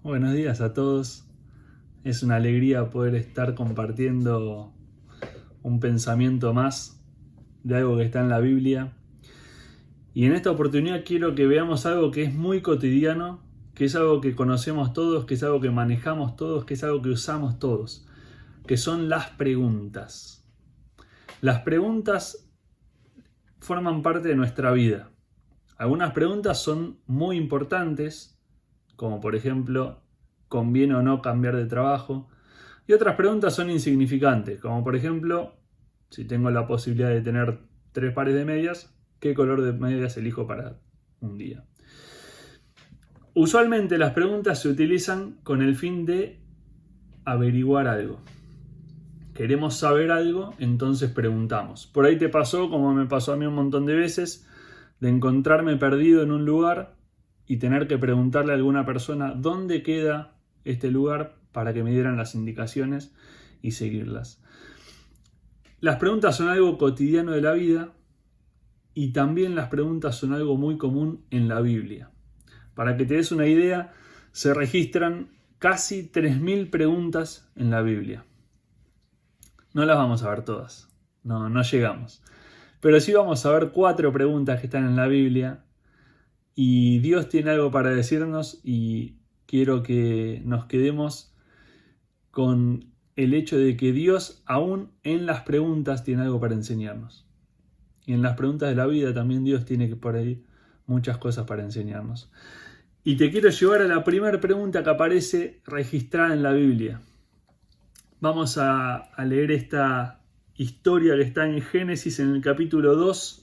Buenos días a todos. Es una alegría poder estar compartiendo un pensamiento más de algo que está en la Biblia. Y en esta oportunidad quiero que veamos algo que es muy cotidiano, que es algo que conocemos todos, que es algo que manejamos todos, que es algo que usamos todos, que son las preguntas. Las preguntas forman parte de nuestra vida. Algunas preguntas son muy importantes, como por ejemplo, ¿conviene o no cambiar de trabajo? Y otras preguntas son insignificantes, como por ejemplo, si tengo la posibilidad de tener 3 pares de medias, ¿qué color de medias elijo para un día? Usualmente las preguntas se utilizan con el fin de averiguar algo. Queremos saber algo, entonces preguntamos. Por ahí te pasó, como me pasó a mí un montón de veces, de encontrarme perdido en un lugar y tener que preguntarle a alguna persona dónde queda este lugar para que me dieran las indicaciones y seguirlas. Las preguntas son algo cotidiano de la vida y también las preguntas son algo muy común en la Biblia. Para que te des una idea, se registran casi 3.000 preguntas en la Biblia. No las vamos a ver todas, no llegamos. Pero sí vamos a ver 4 preguntas que están en la Biblia y Dios tiene algo para decirnos y quiero que nos quedemos con el hecho de que Dios aún en las preguntas tiene algo para enseñarnos. Y en las preguntas de la vida también Dios tiene por ahí muchas cosas para enseñarnos. Y te quiero llevar a la primera pregunta que aparece registrada en la Biblia. Vamos a leer esta historia que está en Génesis en el capítulo 2.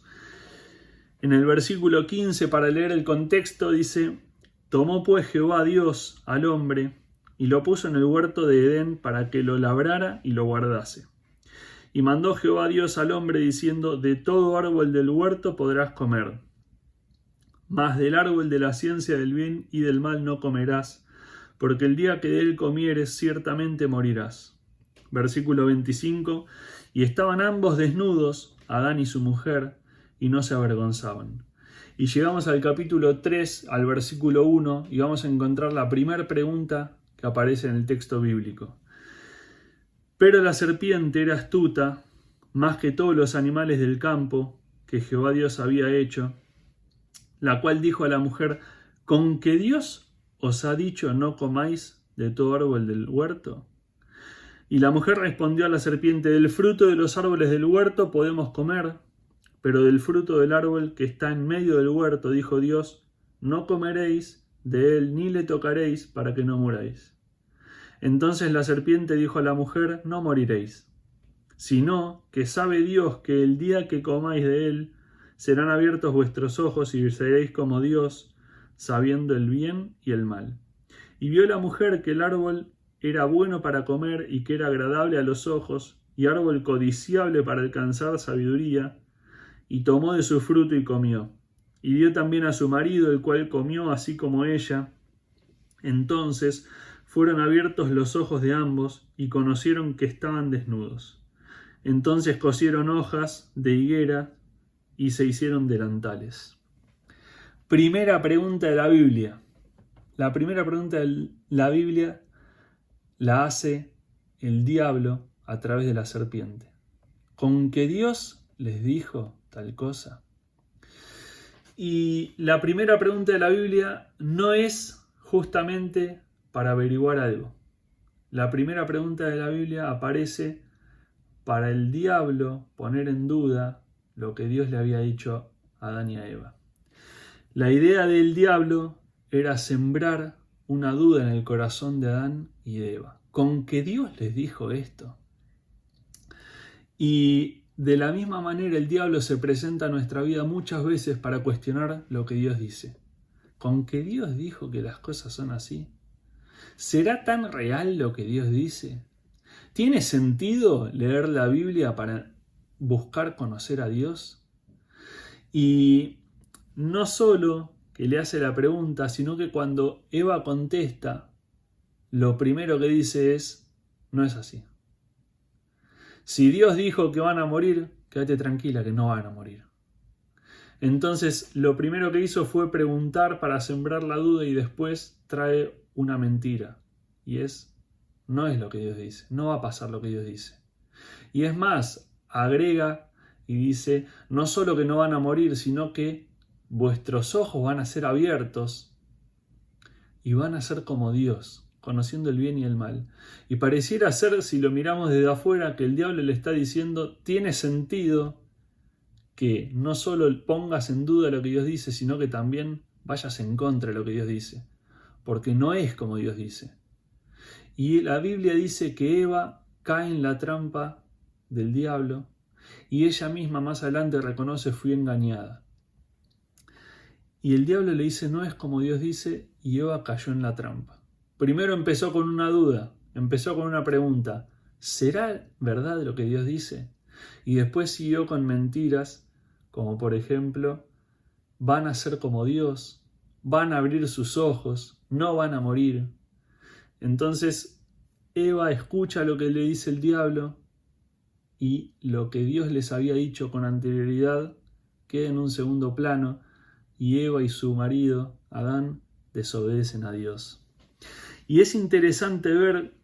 En el versículo 15, para leer el contexto, dice: Tomó pues Jehová Dios al hombre y lo puso en el huerto de Edén para que lo labrara y lo guardase. Y mandó Jehová Dios al hombre diciendo: De todo árbol del huerto podrás comer, mas del árbol de la ciencia del bien y del mal no comerás, porque el día que de él comieres ciertamente morirás. Versículo 25, y estaban ambos desnudos, Adán y su mujer, y no se avergonzaban. Y llegamos al capítulo 3, al versículo 1, y vamos a encontrar la primera pregunta que aparece en el texto bíblico. Pero la serpiente era astuta, más que todos los animales del campo que Jehová Dios había hecho, la cual dijo a la mujer: ¿Con que Dios os ha dicho no comáis de todo árbol del huerto? Y la mujer respondió a la serpiente: Del fruto de los árboles del huerto podemos comer, pero del fruto del árbol que está en medio del huerto, dijo Dios, no comeréis de él ni le tocaréis para que no muráis. Entonces la serpiente dijo a la mujer: No moriréis, sino que sabe Dios que el día que comáis de él serán abiertos vuestros ojos y seréis como Dios, sabiendo el bien y el mal. Y vio la mujer que el árbol era bueno para comer y que era agradable a los ojos, y árbol codiciable para alcanzar sabiduría, y tomó de su fruto y comió. Y dio también a su marido, el cual comió así como ella. Entonces fueron abiertos los ojos de ambos, y conocieron que estaban desnudos. Entonces cosieron hojas de higuera, y se hicieron delantales. Primera pregunta de la Biblia. La primera pregunta de la Biblia la hace el diablo a través de la serpiente. ¿Con que Dios les dijo tal cosa? Y la primera pregunta de la Biblia no es justamente para averiguar algo. La primera pregunta de la Biblia aparece para el diablo poner en duda lo que Dios le había dicho a Adán y a Eva. La idea del diablo era sembrar una duda en el corazón de Adán y de Eva. ¿Con que Dios les dijo esto? Y de la misma manera el diablo se presenta a nuestra vida muchas veces para cuestionar lo que Dios dice. ¿Con que Dios dijo que las cosas son así? ¿Será tan real lo que Dios dice? ¿Tiene sentido leer la Biblia para buscar conocer a Dios? Y no solo que le hace la pregunta, sino que cuando Eva contesta, lo primero que dice es: no es así. Si Dios dijo que van a morir, quédate tranquila que no van a morir. Entonces lo primero que hizo fue preguntar para sembrar la duda y después trae una mentira, y no es lo que Dios dice, no va a pasar lo que Dios dice. Y es más, agrega y dice, no solo que no van a morir, sino que vuestros ojos van a ser abiertos y van a ser como Dios, conociendo el bien y el mal. Y pareciera ser, si lo miramos desde afuera, que el diablo le está diciendo, tiene sentido que no solo pongas en duda lo que Dios dice, sino que también vayas en contra de lo que Dios dice, porque no es como Dios dice. Y la Biblia dice que Eva cae en la trampa del diablo y ella misma más adelante reconoce, fui engañada. Y el diablo le dice, no es como Dios dice, y Eva cayó en la trampa. Primero empezó con una duda, empezó con una pregunta, ¿será verdad lo que Dios dice? Y después siguió con mentiras, como por ejemplo, van a ser como Dios, van a abrir sus ojos, no van a morir. Entonces Eva escucha lo que le dice el diablo y lo que Dios les había dicho con anterioridad queda en un segundo plano y Eva y su marido, Adán, desobedecen a Dios. Y es interesante ver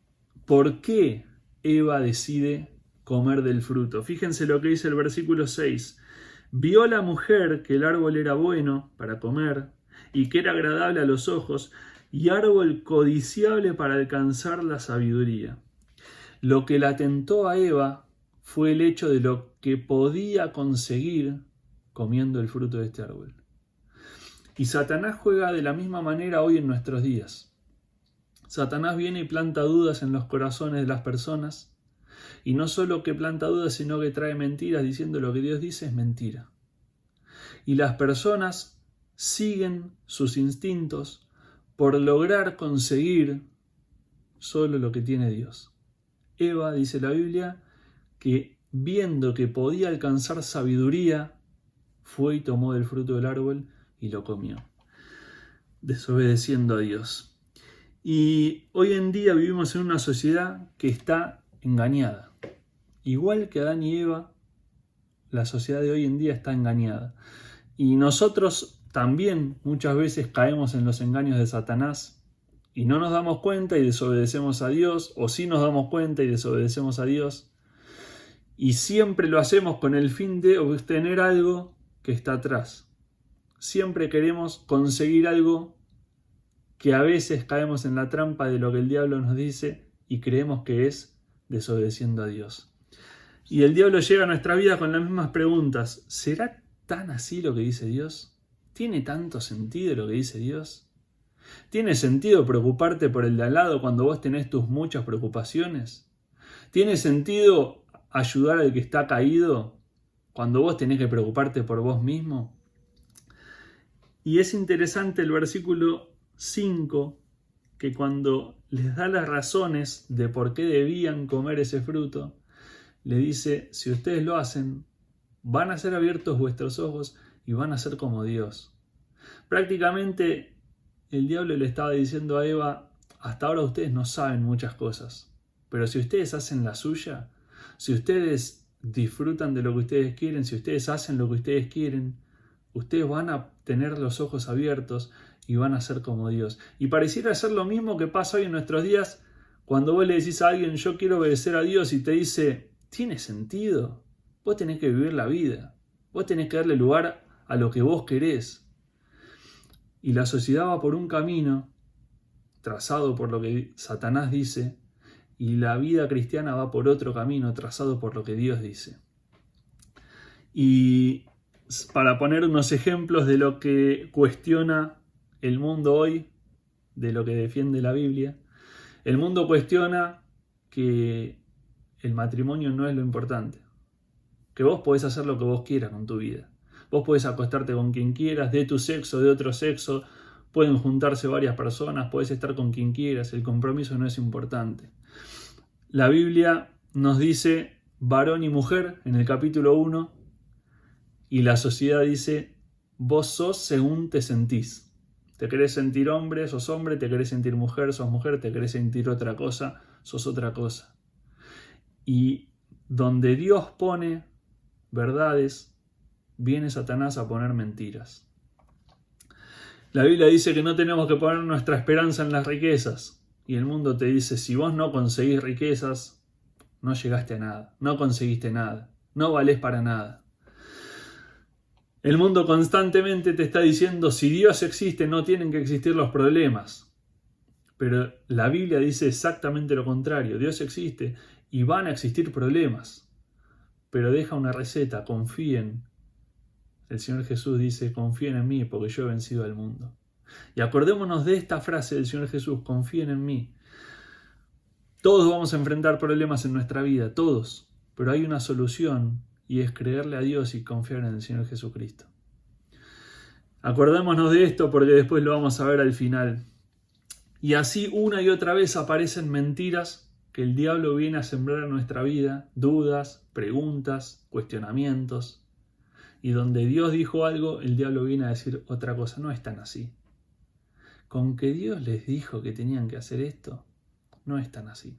por qué Eva decide comer del fruto. Fíjense lo que dice el versículo 6. Vio la mujer que el árbol era bueno para comer y que era agradable a los ojos y árbol codiciable para alcanzar la sabiduría. Lo que la tentó a Eva fue el hecho de lo que podía conseguir comiendo el fruto de este árbol. Y Satanás juega de la misma manera hoy en nuestros días. Satanás viene y planta dudas en los corazones de las personas, y no solo que planta dudas, sino que trae mentiras diciendo lo que Dios dice es mentira. Y las personas siguen sus instintos por lograr conseguir solo lo que tiene Dios. Eva, dice la Biblia, que viendo que podía alcanzar sabiduría, fue y tomó del fruto del árbol y lo comió, desobedeciendo a Dios. Y hoy en día vivimos en una sociedad que está engañada. Igual que Adán y Eva, la sociedad de hoy en día está engañada. Y nosotros también muchas veces caemos en los engaños de Satanás y no nos damos cuenta y desobedecemos a Dios, o sí nos damos cuenta y desobedecemos a Dios. Y siempre lo hacemos con el fin de obtener algo que está atrás. Siempre queremos conseguir algo que a veces caemos en la trampa de lo que el diablo nos dice y creemos que es desobedeciendo a Dios. Y el diablo llega a nuestra vida con las mismas preguntas. ¿Será tan así lo que dice Dios? ¿Tiene tanto sentido lo que dice Dios? ¿Tiene sentido preocuparte por el de al lado cuando vos tenés tus muchas preocupaciones? ¿Tiene sentido ayudar al que está caído cuando vos tenés que preocuparte por vos mismo? Y es interesante el versículo 5, que cuando les da las razones de por qué debían comer ese fruto, le dice, si ustedes lo hacen, van a ser abiertos vuestros ojos y van a ser como Dios. Prácticamente el diablo le estaba diciendo a Eva, hasta ahora ustedes no saben muchas cosas, pero si ustedes hacen la suya, si ustedes disfrutan de lo que ustedes quieren, si ustedes hacen lo que ustedes quieren, ustedes van a tener los ojos abiertos y van a ser como Dios. Y pareciera ser lo mismo que pasa hoy en nuestros días cuando vos le decís a alguien, yo quiero obedecer a Dios, y te dice, ¿tiene sentido? Vos tenés que vivir la vida. Vos tenés que darle lugar a lo que vos querés. Y la sociedad va por un camino trazado por lo que Satanás dice, y la vida cristiana va por otro camino trazado por lo que Dios dice. Y para poner unos ejemplos de lo que cuestiona el mundo hoy, de lo que defiende la Biblia, el mundo cuestiona que el matrimonio no es lo importante, que vos podés hacer lo que vos quieras con tu vida. Vos podés acostarte con quien quieras, de tu sexo, de otro sexo, pueden juntarse varias personas, podés estar con quien quieras, el compromiso no es importante. La Biblia nos dice varón y mujer en el capítulo 1, y la sociedad dice, vos sos según te sentís. Te querés sentir hombre, sos hombre, te querés sentir mujer, sos mujer, te querés sentir otra cosa, sos otra cosa. Y donde Dios pone verdades, viene Satanás a poner mentiras. La Biblia dice que no tenemos que poner nuestra esperanza en las riquezas. Y el mundo te dice, si vos no conseguís riquezas, no llegaste a nada, no conseguiste nada, no valés para nada. El mundo constantemente te está diciendo, si Dios existe, no tienen que existir los problemas. Pero la Biblia dice exactamente lo contrario. Dios existe y van a existir problemas. Pero deja una receta, confíen. El Señor Jesús dice, confíen en mí porque yo he vencido al mundo. Y acordémonos de esta frase del Señor Jesús, confíen en mí. Todos vamos a enfrentar problemas en nuestra vida, todos. Pero hay una solución y es creerle a Dios y confiar en el Señor Jesucristo. Acordémonos de esto porque después lo vamos a ver al final. Y así una y otra vez aparecen mentiras que el diablo viene a sembrar en nuestra vida, dudas, preguntas, cuestionamientos. Y donde Dios dijo algo, el diablo viene a decir otra cosa. No es tan así. Con que Dios les dijo que tenían que hacer esto, no es tan así.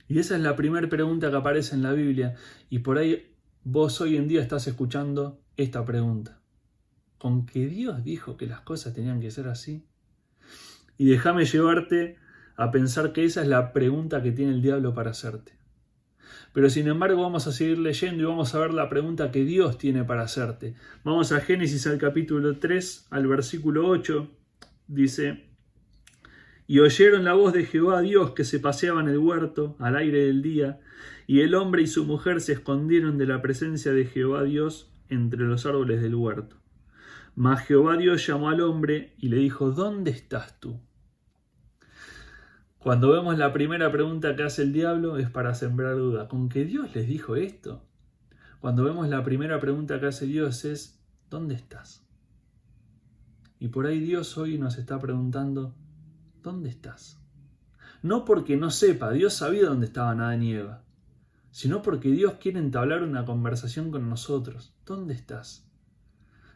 Y esa es la primera pregunta que aparece en la Biblia. Y por ahí vos hoy en día estás escuchando esta pregunta. ¿Con que Dios dijo que las cosas tenían que ser así? Y déjame llevarte a pensar que esa es la pregunta que tiene el diablo para hacerte. Pero sin embargo vamos a seguir leyendo y vamos a ver la pregunta que Dios tiene para hacerte. Vamos a Génesis al capítulo 3, al versículo 8. Dice, y oyeron la voz de Jehová Dios que se paseaba en el huerto al aire del día, y el hombre y su mujer se escondieron de la presencia de Jehová Dios entre los árboles del huerto. Mas Jehová Dios llamó al hombre y le dijo, ¿dónde estás tú? Cuando vemos la primera pregunta que hace el diablo es para sembrar duda. ¿Con que Dios les dijo esto? Cuando vemos la primera pregunta que hace Dios es, ¿dónde estás? Y por ahí Dios hoy nos está preguntando, ¿dónde estás? No porque no sepa, Dios sabía dónde estaban Adán y Eva, sino porque Dios quiere entablar una conversación con nosotros. ¿Dónde estás?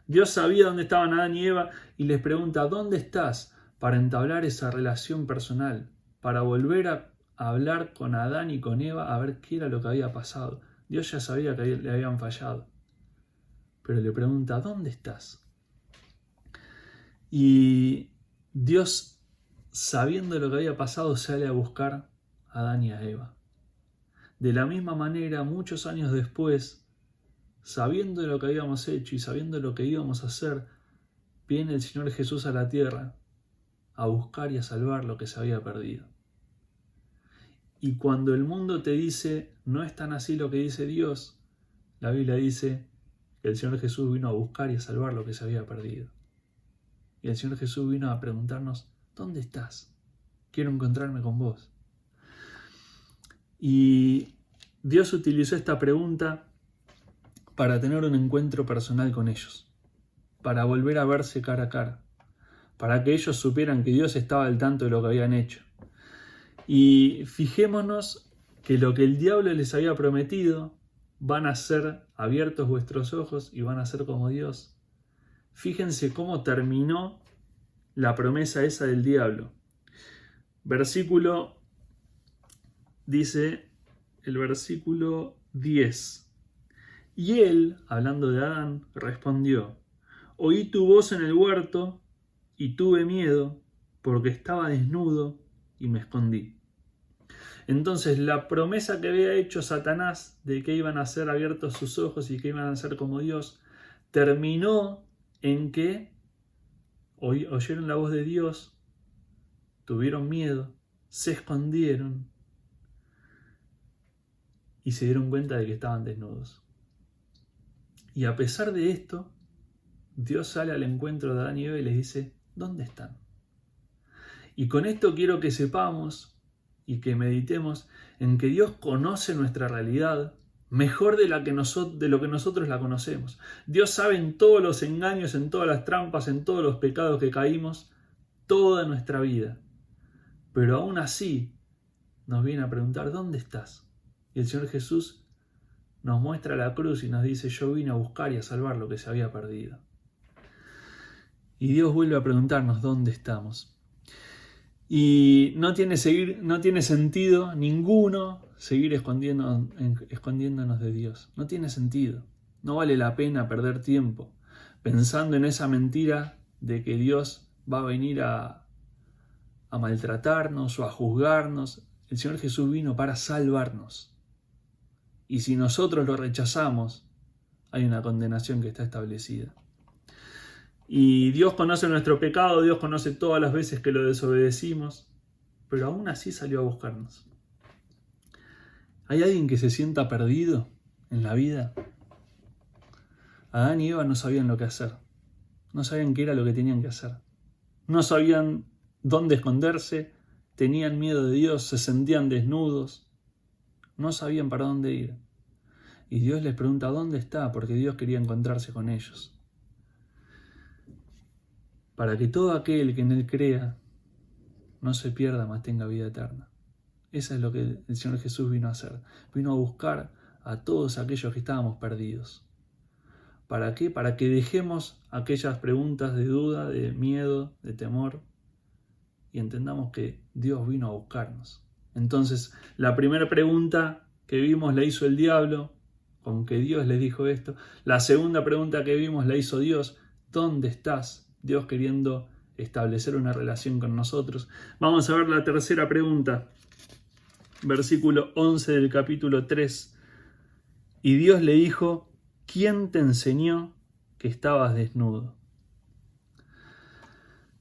Dios sabía dónde estaban Adán y Eva y les pregunta, ¿dónde estás? Para entablar esa relación personal, para volver a hablar con Adán y con Eva a ver qué era lo que había pasado. Dios ya sabía que le habían fallado, pero le pregunta, ¿dónde estás? Y Dios, sabiendo lo que había pasado, sale a buscar a Adán y a Eva. De la misma manera, muchos años después, sabiendo lo que habíamos hecho y sabiendo lo que íbamos a hacer, viene el Señor Jesús a la tierra a buscar y a salvar lo que se había perdido. Y cuando el mundo te dice, no es tan así lo que dice Dios, la Biblia dice que el Señor Jesús vino a buscar y a salvar lo que se había perdido. Y el Señor Jesús vino a preguntarnos, ¿dónde estás? Quiero encontrarme con vos. Y Dios utilizó esta pregunta para tener un encuentro personal con ellos, para volver a verse cara a cara, para que ellos supieran que Dios estaba al tanto de lo que habían hecho. Y fijémonos que lo que el diablo les había prometido, van a ser abiertos vuestros ojos y van a ser como Dios. Fíjense cómo terminó la promesa esa del diablo. Dice el versículo 10. Y él, hablando de Adán, respondió, oí tu voz en el huerto y tuve miedo porque estaba desnudo y me escondí. Entonces la promesa que había hecho Satanás de que iban a ser abiertos sus ojos y que iban a ser como Dios, terminó en que oyeron la voz de Dios, tuvieron miedo, se escondieron y se dieron cuenta de que estaban desnudos. Y a pesar de esto, Dios sale al encuentro de Adán y Eva y les dice, ¿dónde están? Y con esto quiero que sepamos y que meditemos en que Dios conoce nuestra realidad mejor de lo que nosotros la conocemos. Dios sabe en todos los engaños, en todas las trampas, en todos los pecados que caímos, toda nuestra vida. Pero aún así nos viene a preguntar, ¿dónde estás? Y el Señor Jesús nos muestra la cruz y nos dice, yo vine a buscar y a salvar lo que se había perdido. Y Dios vuelve a preguntarnos, ¿dónde estamos? Y no tiene sentido ninguno seguir escondiéndonos de Dios. No tiene sentido. No vale la pena perder tiempo pensando en esa mentira de que Dios va a venir a maltratarnos o a juzgarnos. El Señor Jesús vino para salvarnos. Y si nosotros lo rechazamos, hay una condenación que está establecida. Y Dios conoce nuestro pecado, Dios conoce todas las veces que lo desobedecimos, pero aún así salió a buscarnos. ¿Hay alguien que se sienta perdido en la vida? Adán y Eva no sabían lo que hacer, no sabían qué era lo que tenían que hacer, no sabían dónde esconderse, tenían miedo de Dios, se sentían desnudos, no sabían para dónde ir. Y Dios les pregunta ¿dónde está? Porque Dios quería encontrarse con ellos. Para que todo aquel que en Él crea no se pierda, mas tenga vida eterna. Eso es lo que el Señor Jesús vino a hacer. Vino a buscar a todos aquellos que estábamos perdidos. ¿Para qué? Para que dejemos aquellas preguntas de duda, de miedo, de temor, y entendamos que Dios vino a buscarnos. Entonces, la primera pregunta que vimos la hizo el diablo, con que Dios les dijo esto. La segunda pregunta que vimos la hizo Dios. ¿Dónde estás? Dios queriendo establecer una relación con nosotros. Vamos a ver la tercera pregunta. Versículo 11 del capítulo 3. Y Dios le dijo, ¿quién te enseñó que estabas desnudo?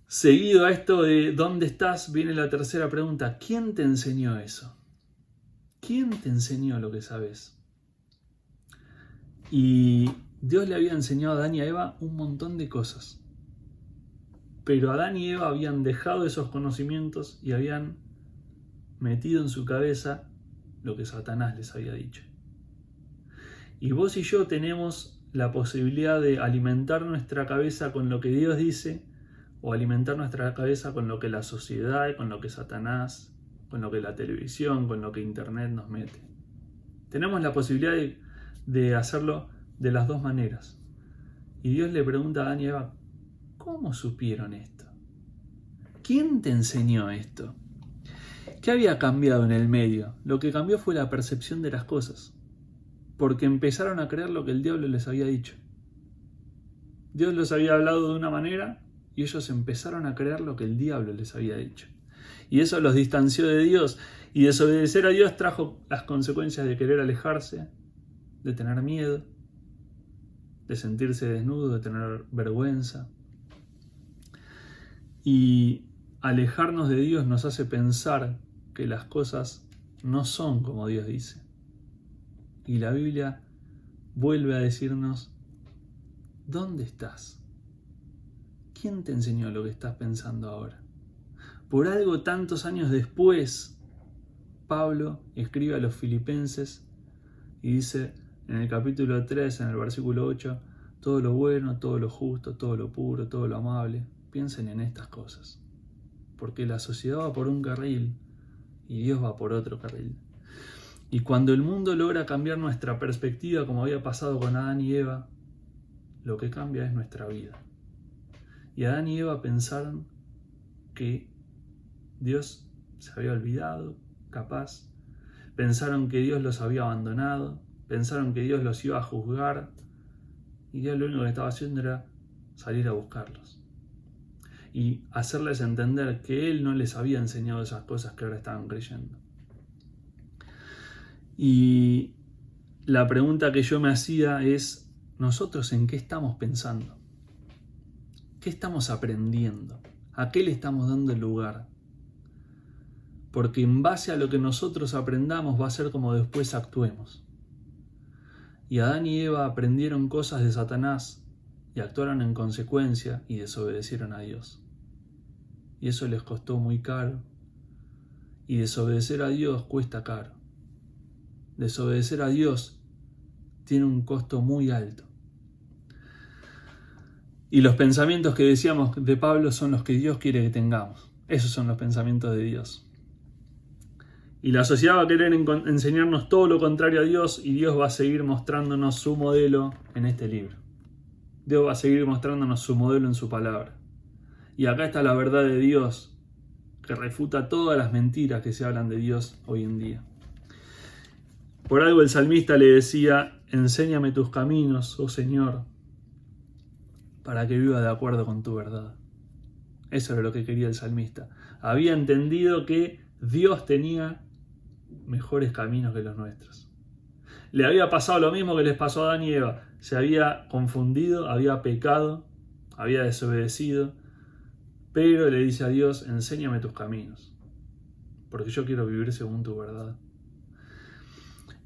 Seguido a esto de ¿dónde estás? Viene la tercera pregunta. ¿Quién te enseñó eso? ¿Quién te enseñó lo que sabes? Y Dios le había enseñado a Adán y a Eva un montón de cosas. Pero Adán y Eva habían dejado esos conocimientos y habían metido en su cabeza lo que Satanás les había dicho. Y vos y yo tenemos la posibilidad de alimentar nuestra cabeza con lo que Dios dice o alimentar nuestra cabeza con lo que la sociedad, con lo que Satanás, con lo que la televisión, con lo que Internet nos mete. Tenemos la posibilidad de hacerlo de las dos maneras. Y Dios le pregunta a Adán y Eva, ¿cómo supieron esto? ¿Quién te enseñó esto? ¿Qué había cambiado en el medio? Lo que cambió fue la percepción de las cosas, porque empezaron a creer lo que el diablo les había dicho. Dios les había hablado de una manera y ellos empezaron a creer lo que el diablo les había dicho. Y eso los distanció de Dios, y desobedecer a Dios trajo las consecuencias de querer alejarse, de tener miedo, de sentirse desnudo, de tener vergüenza. Y alejarnos de Dios nos hace pensar que las cosas no son como Dios dice. Y la Biblia vuelve a decirnos, ¿dónde estás? ¿Quién te enseñó lo que estás pensando ahora? Por algo tantos años después, Pablo escribe a los filipenses y dice en el capítulo 3, en el versículo 8, todo lo bueno, todo lo justo, todo lo puro, todo lo amable, piensen en estas cosas. Porque la sociedad va por un carril y Dios va por otro carril. Y cuando el mundo logra cambiar nuestra perspectiva, como había pasado con Adán y Eva, lo que cambia es nuestra vida. Y Adán y Eva pensaron que Dios se había olvidado, capaz. Pensaron que Dios los había abandonado, pensaron que Dios los iba a juzgar, y Dios lo único que estaba haciendo era salir a buscarlos y hacerles entender que Él no les había enseñado esas cosas que ahora estaban creyendo. Y la pregunta que yo me hacía es, ¿nosotros en qué estamos pensando? ¿Qué estamos aprendiendo? ¿A qué le estamos dando lugar? Porque en base a lo que nosotros aprendamos va a ser como después actuemos. Y Adán y Eva aprendieron cosas de Satanás y actuaron en consecuencia y desobedecieron a Dios. Y eso les costó muy caro. Y desobedecer a Dios cuesta caro. Desobedecer a Dios tiene un costo muy alto. Y los pensamientos que decíamos de Pablo son los que Dios quiere que tengamos. Esos son los pensamientos de Dios. Y la sociedad va a querer enseñarnos todo lo contrario a Dios, y Dios va a seguir mostrándonos su modelo en este libro. Dios va a seguir mostrándonos su modelo en su palabra. Y acá está la verdad de Dios, que refuta todas las mentiras que se hablan de Dios hoy en día. Por algo el salmista le decía, enséñame tus caminos, oh Señor. para que viva de acuerdo con tu verdad. Eso era lo que quería el salmista. Había entendido que Dios tenía mejores caminos que los nuestros. Le había pasado lo mismo que les pasó a Adán y Eva. Se había confundido, había pecado, había desobedecido, pero le dice a Dios: enséñame tus caminos, porque yo quiero vivir según tu verdad.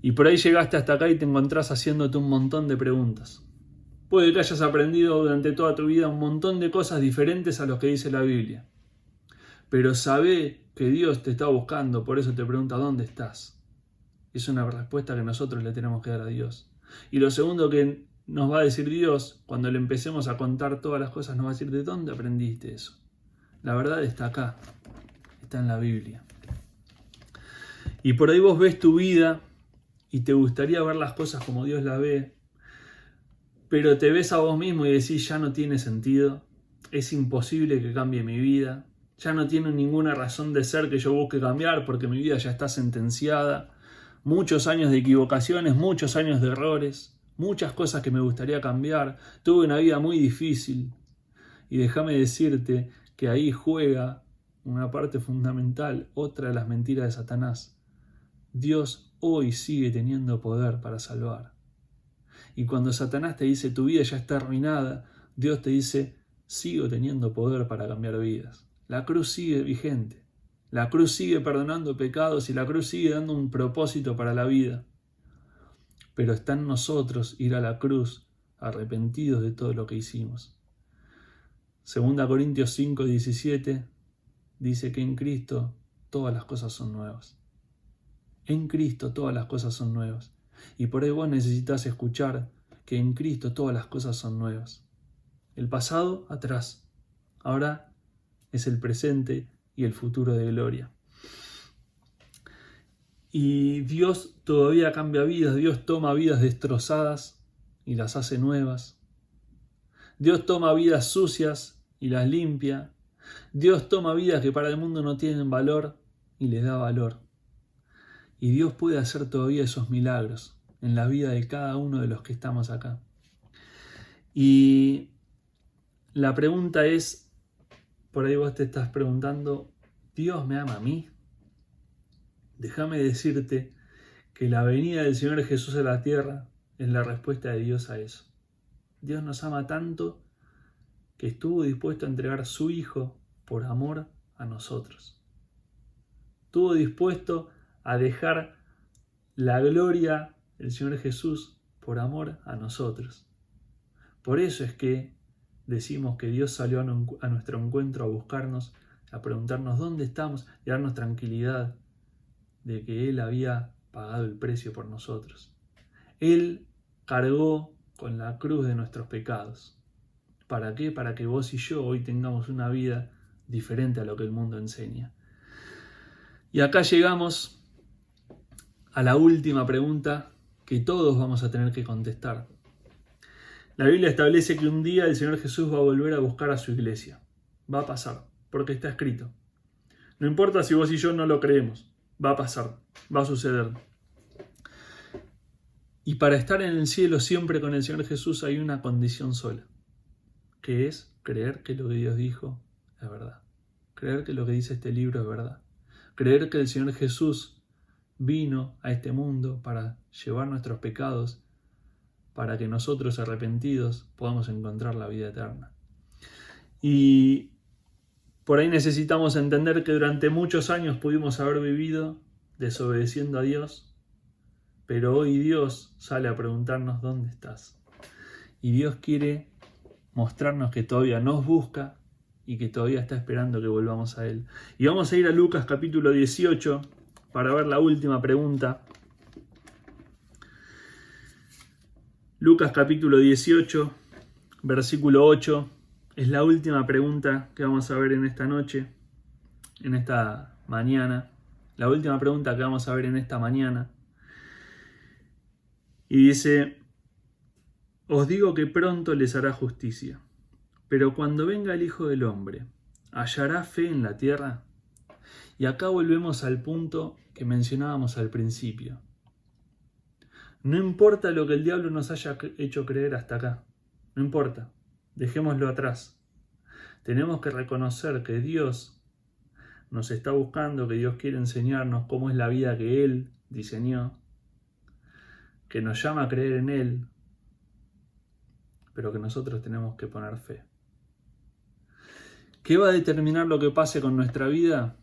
Y por ahí llegaste hasta acá y te encontrás haciéndote un montón de preguntas. Puede que hayas aprendido durante toda tu vida un montón de cosas diferentes a lo que dice la Biblia. Pero sabe que Dios te está buscando, por eso te pregunta: ¿dónde estás? Es una respuesta que nosotros le tenemos que dar a Dios. Y lo segundo que nos va a decir Dios, cuando le empecemos a contar todas las cosas, nos va a decir: ¿de dónde aprendiste eso? La verdad está acá, está en la Biblia. Y por ahí vos ves tu vida y te gustaría ver las cosas como Dios las ve, pero te ves a vos mismo y decís: ya no tiene sentido, es imposible que cambie mi vida, ya no tiene ninguna razón de ser que yo busque cambiar porque mi vida ya está sentenciada, muchos años de equivocaciones, muchos años de errores, muchas cosas que me gustaría cambiar, tuve una vida muy difícil. Y déjame decirte que ahí juega una parte fundamental, otra de las mentiras de Satanás. Dios hoy sigue teniendo poder para salvar. Y cuando Satanás te dice: tu vida ya está arruinada, Dios te dice: sigo teniendo poder para cambiar vidas. La cruz sigue vigente. La cruz sigue perdonando pecados y la cruz sigue dando un propósito para la vida. Pero está en nosotros ir a la cruz arrepentidos de todo lo que hicimos. 2 Corintios 5:17 dice que en Cristo todas las cosas son nuevas. En Cristo todas las cosas son nuevas. Y por ahí vos necesitas escuchar que en Cristo todas las cosas son nuevas. El pasado, atrás. Ahora es el presente y el futuro de gloria. Y Dios todavía cambia vidas. Dios toma vidas destrozadas y las hace nuevas. Dios toma vidas sucias y las limpia. Dios toma vidas que para el mundo no tienen valor y les da valor. Y Dios puede hacer todavía esos milagros en la vida de cada uno de los que estamos acá. Y la pregunta es, por ahí vos te estás preguntando: ¿Dios me ama a mí? Déjame decirte que la venida del Señor Jesús a la tierra es la respuesta de Dios a eso. Dios nos ama tanto que estuvo dispuesto a entregar su Hijo por amor a nosotros. Estuvo dispuesto a dejar la gloria del Señor Jesús por amor a nosotros. Por eso es que decimos que Dios salió a nuestro encuentro a buscarnos, a preguntarnos dónde estamos y a darnos tranquilidad de que Él había pagado el precio por nosotros. Él cargó con la cruz de nuestros pecados. ¿Para qué? Para que vos y yo hoy tengamos una vida diferente a lo que el mundo enseña. Y acá llegamos a la última pregunta que todos vamos a tener que contestar. La Biblia establece que un día el Señor Jesús va a volver a buscar a su iglesia. Va a pasar, porque está escrito. No importa si vos y yo no lo creemos, va a pasar, va a suceder. Y para estar en el cielo siempre con el Señor Jesús hay una condición sola, que es creer que lo que Dios dijo es verdad. Creer que lo que dice este libro es verdad. Creer que el Señor Jesús vino a este mundo para llevar nuestros pecados, para que nosotros arrepentidos podamos encontrar la vida eterna. Y por ahí necesitamos entender que durante muchos años pudimos haber vivido desobedeciendo a Dios, pero hoy Dios sale a preguntarnos: ¿dónde estás? Y Dios quiere mostrarnos que todavía nos busca y que todavía está esperando que volvamos a Él. Y vamos a ir a Lucas capítulo 18 para ver la última pregunta. Lucas capítulo 18, versículo 8, es la última pregunta que vamos a ver en esta noche, en esta mañana. La última pregunta que vamos a ver en esta mañana. Y dice: os digo que pronto les hará justicia, pero cuando venga el Hijo del Hombre, ¿hallará fe en la tierra? Y acá volvemos al punto que mencionábamos al principio. No importa lo que el diablo nos haya hecho creer hasta acá, no importa. Dejémoslo atrás. Tenemos que reconocer que Dios nos está buscando, que Dios quiere enseñarnos cómo es la vida que Él diseñó, que nos llama a creer en Él, pero que nosotros tenemos que poner fe. ¿Qué va a determinar lo que pase con nuestra vida?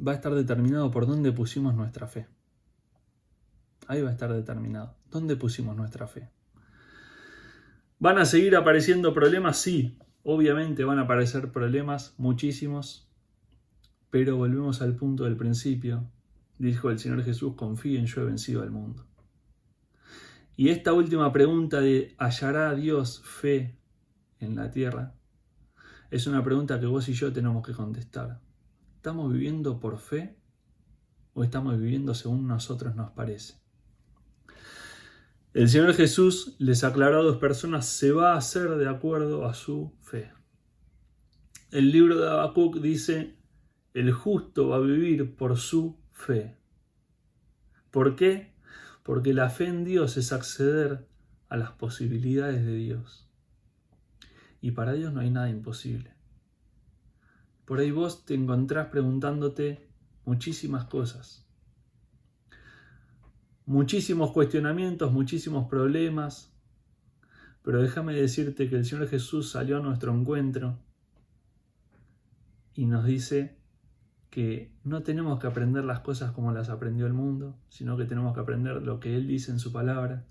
Va a estar determinado por dónde pusimos nuestra fe. Ahí va a estar determinado. ¿Dónde pusimos nuestra fe? ¿Van a seguir apareciendo problemas? Sí, obviamente van a aparecer problemas, muchísimos, pero volvemos al punto del principio. Dijo el Señor Jesús, confíen, yo he vencido al mundo. Y esta última pregunta de ¿hallará Dios fe en la tierra? Es una pregunta que vos y yo tenemos que contestar. ¿Estamos viviendo por fe o estamos viviendo según nosotros nos parece? El Señor Jesús les aclaró a dos personas, se va a hacer de acuerdo a su fe. El libro de Habacuc dice, el justo va a vivir por su fe. ¿Por qué? Porque la fe en Dios es acceder a las posibilidades de Dios. Y para Dios no hay nada imposible. Por ahí vos te encontrás preguntándote muchísimas cosas. Muchísimos cuestionamientos, muchísimos problemas. Pero déjame decirte que el Señor Jesús salió a nuestro encuentro y nos dice que no tenemos que aprender las cosas como las aprendió el mundo, sino que tenemos que aprender lo que Él dice en su palabra.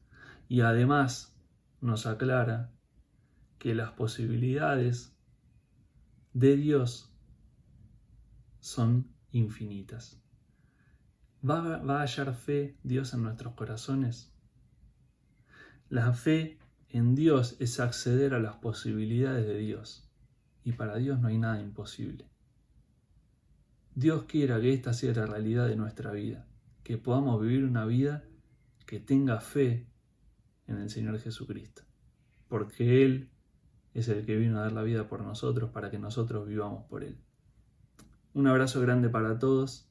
Y además nos aclara que las posibilidades de Dios son infinitas. ¿Va a hallar fe Dios en nuestros corazones? La fe en Dios es acceder a las posibilidades de Dios. Y para Dios no hay nada imposible. Dios quiera que esta sea la realidad de nuestra vida. Que podamos vivir una vida que tenga fe en el Señor Jesucristo. Porque Él es el que vino a dar la vida por nosotros para que nosotros vivamos por Él. Un abrazo grande para todos.